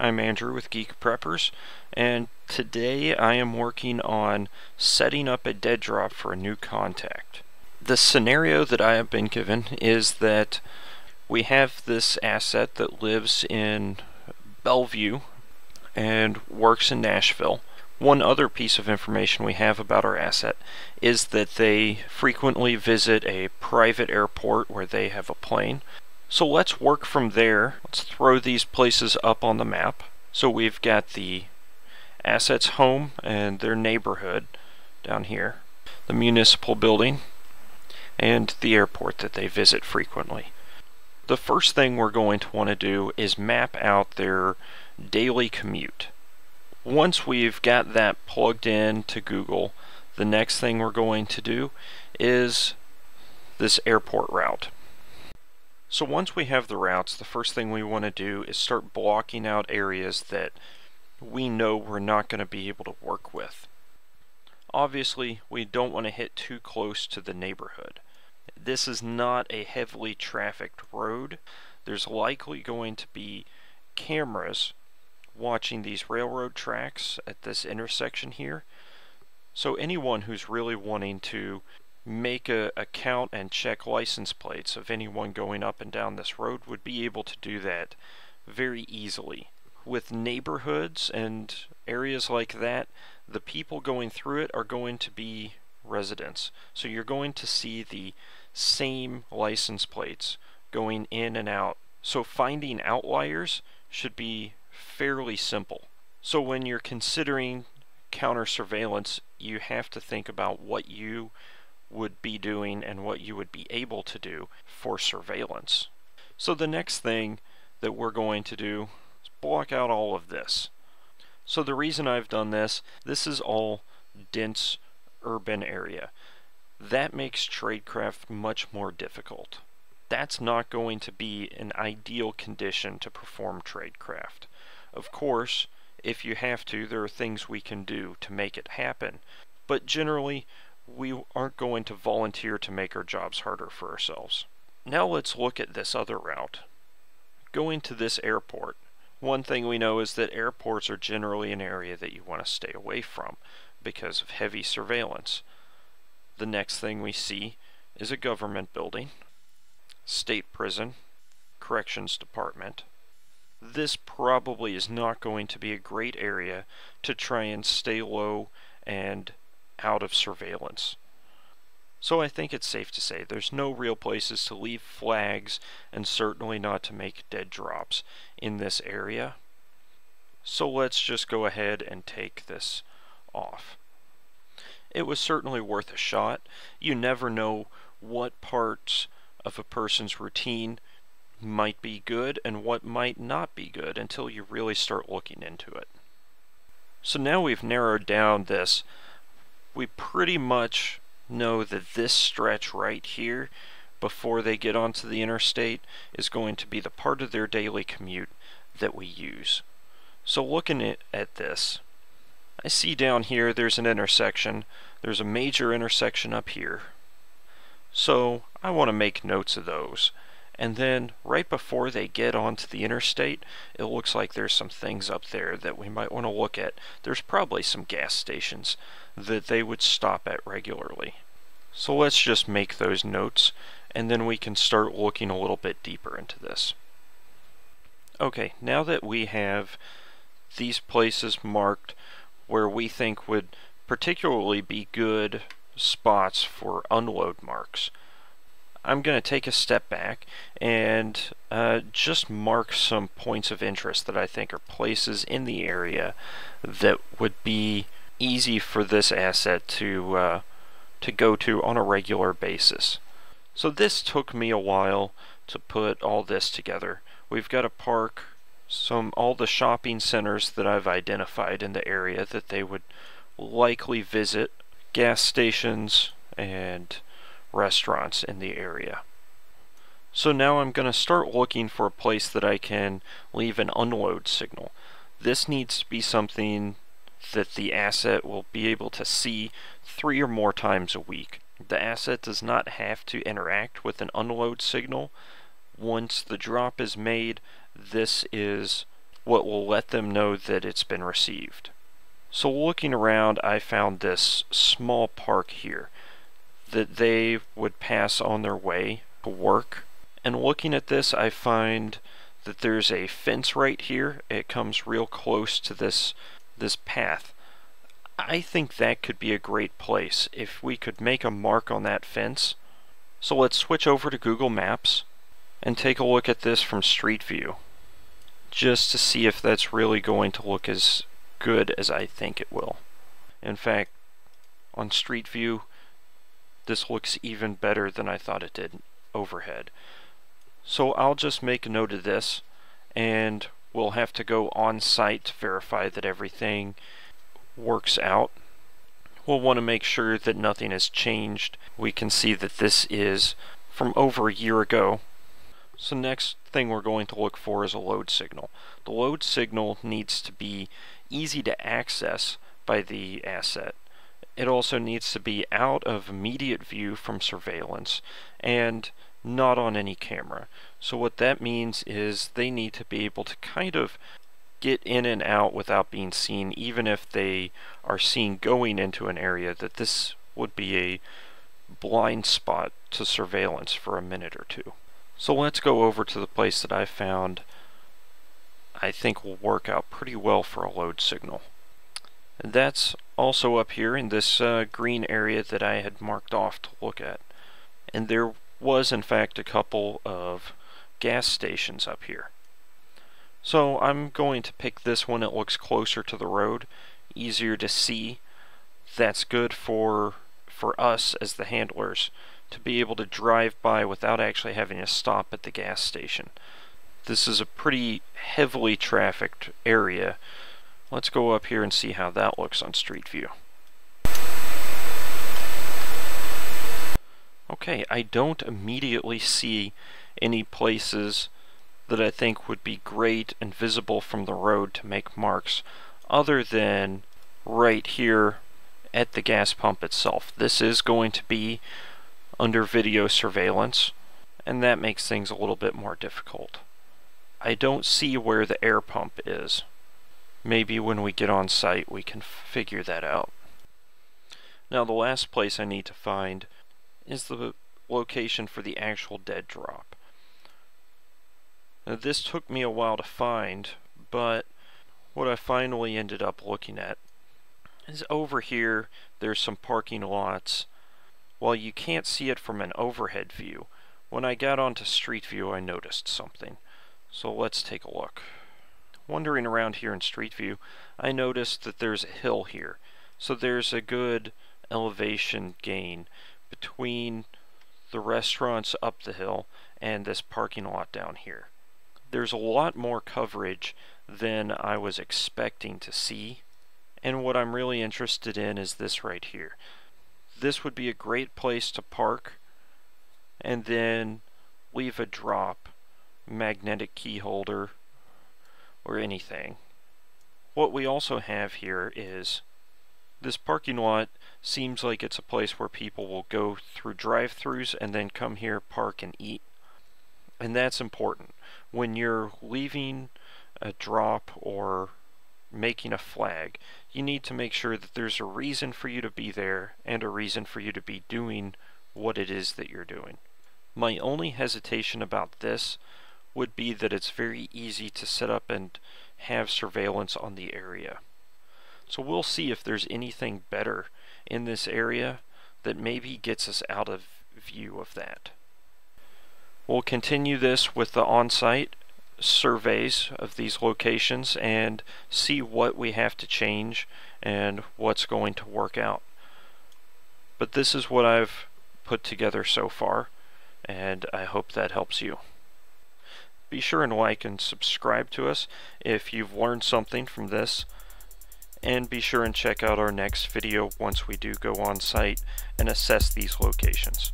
I'm Andrew with Geek Preppers, and today I am working on setting up a dead drop for a new contact. The scenario that I have been given is that we have this asset that lives in Bellevue and works in Nashville. One other piece of information we have about our asset is that they frequently visit a private airport where they have a plane. So let's work from there. Let's throw these places up on the map. So we've got the asset's home and their neighborhood down here, the municipal building, and the airport that they visit frequently. The first thing we're going to want to do is map out their daily commute. Once we've got that plugged in to Google, the next thing we're going to do is this airport route. So once we have the routes, the first thing we want to do is start blocking out areas that we know we're not going to be able to work with. Obviously, we don't want to hit too close to the neighborhood. This is not a heavily trafficked road. There's likely going to be cameras watching these railroad tracks at this intersection here. So anyone who's really wanting to make a count and check license plates of anyone going up and down this road would be able to do that very easily. With neighborhoods and areas like that, the people going through it are going to be residents. So you're going to see the same license plates going in and out. So finding outliers should be fairly simple. So when you're considering counter surveillance, you have to think about what you would be doing and what you would be able to do for surveillance. So the next thing that we're going to do is block out all of this. So the reason I've done this is all dense urban area. That makes tradecraft much more difficult. That's not going to be an ideal condition to perform tradecraft. Of course, if you have to, there are things we can do to make it happen, but generally we aren't going to volunteer to make our jobs harder for ourselves. Now let's look at this other route. Going to this airport, one thing we know is that airports are generally an area that you want to stay away from because of heavy surveillance. The next thing we see is a government building, state prison, corrections department. This probably is not going to be a great area to try and stay low and out of surveillance. So I think it's safe to say there's no real places to leave flags and certainly not to make dead drops in this area. So let's just go ahead and take this off. It was certainly worth a shot. You never know what parts of a person's routine might be good and what might not be good until you really start looking into it. So now we've narrowed down this. We pretty much know that this stretch right here before they get onto the interstate is going to be the part of their daily commute that we use. So looking at this, I see down here there's an intersection. There's a major intersection up here. So I want to make notes of those. And then right before they get onto the interstate, it looks like there's some things up there that we might want to look at. There's probably some gas stations that they would stop at regularly. So let's just make those notes, and then we can start looking a little bit deeper into this. Okay, now that we have these places marked where we think would particularly be good spots for unload marks, I'm going to take a step back and just mark some points of interest that I think are places in the area that would be easy for this asset to go to on a regular basis. So this took me a while to put all this together. We've got a park, all the shopping centers that I've identified in the area that they would likely visit, gas stations, and restaurants in the area. So now I'm going to start looking for a place that I can leave an unload signal. This needs to be something that the asset will be able to see 3 or more times a week. The asset does not have to interact with an unload signal. Once the drop is made, this is what will let them know that it's been received. So looking around, I found this small park here that they would pass on their way to work. And looking at this, I find that there's a fence right here. It comes real close to this path. I think that could be a great place if we could make a mark on that fence. So let's switch over to Google Maps and take a look at this from Street View, just to see if that's really going to look as good as I think it will. In fact, on Street View, this looks even better than I thought it did overhead. So I'll just make a note of this, and we'll have to go on site to verify that everything works out. We'll want to make sure that nothing has changed. We can see that this is from over a year ago. So next thing we're going to look for is a load signal. The load signal needs to be easy to access by the asset. It also needs to be out of immediate view from surveillance and not on any camera. So what that means is they need to be able to kind of get in and out without being seen, even if they are seen going into an area that this would be a blind spot to surveillance for a minute or two. So let's go over to the place that I found I think will work out pretty well for a load signal. And that's also up here in this green area that I had marked off to look at. And there was in fact a couple of gas stations up here. So I'm going to pick this one. It looks closer to the road, easier to see. That's good for us as the handlers to be able to drive by without actually having to stop at the gas station. This is a pretty heavily trafficked area. Let's go up here and see how that looks on Street View. Okay, I don't immediately see any places that I think would be great and visible from the road to make marks, other than right here at the gas pump itself. This is going to be under video surveillance, and that makes things a little bit more difficult. I don't see where the air pump is. Maybe when we get on site we can figure that out. Now the last place I need to find is the location for the actual dead drop. Now this took me a while to find, but what I finally ended up looking at is over here. There's some parking lots. While you can't see it from an overhead view, when I got onto Street View I noticed something. So let's take a look. Wandering around here in Street View, I noticed that there's a hill here. So there's a good elevation gain between the restaurants up the hill and this parking lot down here. There's a lot more coverage than I was expecting to see, and what I'm really interested in is this right here. This would be a great place to park and then leave a drop, magnetic key holder, or anything. What we also have here is this parking lot seems like it's a place where people will go through drive-thrus and then come here, park, and eat. And that's important. When you're leaving a drop or making a flag, you need to make sure that there's a reason for you to be there and a reason for you to be doing what it is that you're doing. My only hesitation about this would be that it's very easy to set up and have surveillance on the area. So we'll see if there's anything better in this area that maybe gets us out of view of that. We'll continue this with the on-site surveys of these locations and see what we have to change and what's going to work out. But this is what I've put together so far, and I hope that helps you. Be sure and like and subscribe to us if you've learned something from this, and be sure and check out our next video once we do go on site and assess these locations.